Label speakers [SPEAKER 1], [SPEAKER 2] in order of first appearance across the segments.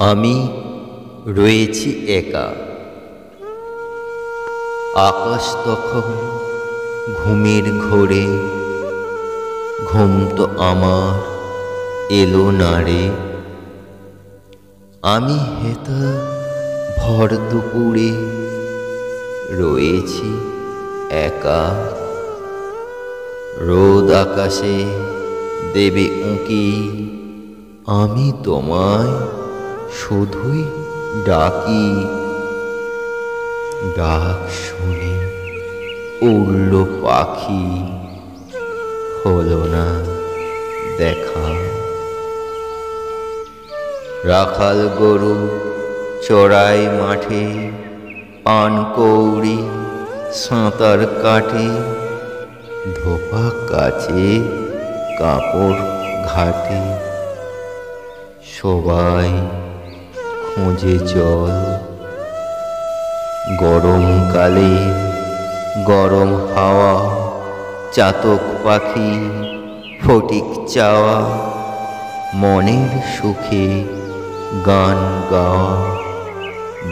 [SPEAKER 1] আমি রয়েছি একা। আকাশ তখন ঘুমের ঘোরে, ঘুম তো আমার এলো না রে। আমি হেতা ভর দুপুরে রয়েছি একা। রোদ আকাশে দেবে উঁকি, আমি তোমায় শুধুই ডাকি। ডাক শুনে উড়ল পাখি, হলো না দেখা। রাখাল গরু চড়াই মাঠে, পানকৌড়ি সাঁতার কাটে। ধোপা কাচে কাপড় ঘাটে, সবাই খোঁজে জল। গরমকালে গরম হাওয়া, চাতক পাখি ফটিক চাওয়া। মনের সুখে গান গাওয়া,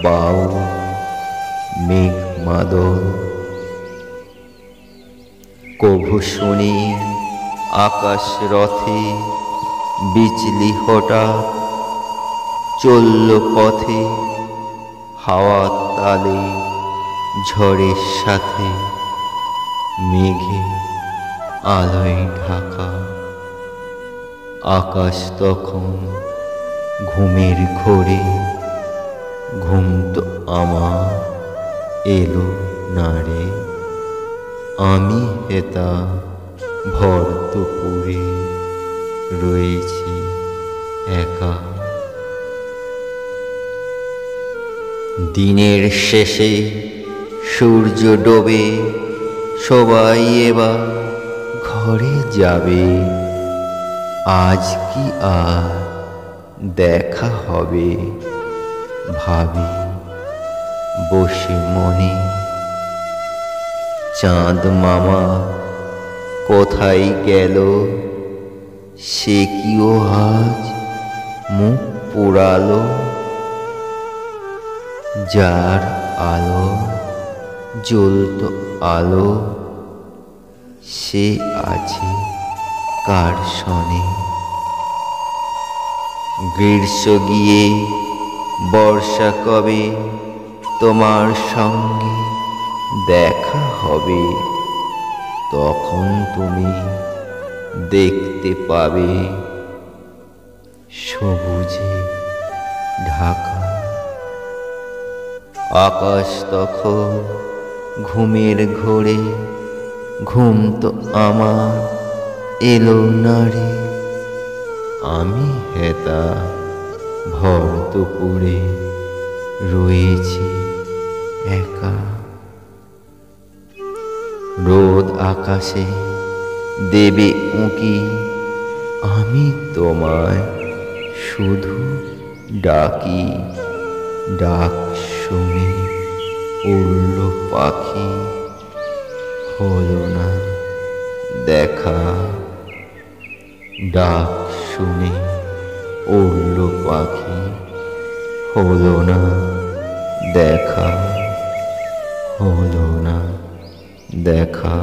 [SPEAKER 1] বাউল মেঘ মাদল। কভু শুনি আকাশ রথে, বিজলি হঠাৎ চলল পথে। হাওয়ার তালে ঝড়ের সাথে, মেঘে আলোয় ঢাকা। আকাশ তখন ঘুমের ঘোরে, ঘুম তো আমার এলো না রে। আমি হেতা ভর দুপুরে রয়েছি একা। দিনের শেষে সূর্য ডোবে, সবাই এবার ঘরে যাবে। আজ কি আর দেখা হবে, ভাবি বসে মনে। চাঁদ মামা কোথায় গেল, সে কিও আজ মুখ পোড়ালো। যার আলো জ্বলত আলো, সে আছে কার শনে। গ্রীষ্ম গিয়ে বর্ষা কবে, তোমার সঙ্গে দেখা হবে। তখন তুমি দেখতে পাবে সবুজে ঢাকা। আকাশ তখন ঘুমের ঘোরে, ঘুম তো আমার এলো না রে। আমি হেতা ভর দুপুরে রয়েছি একা। রোদ আকাশে দেবে উঁকি, আমি তোমায় শুধু ডাকি। ডাক শুনে উড়ল পাখি, হলো না দেখা। ডাক শুনে উড়ল পাখি, হলো না দেখা। হলো না দেখা।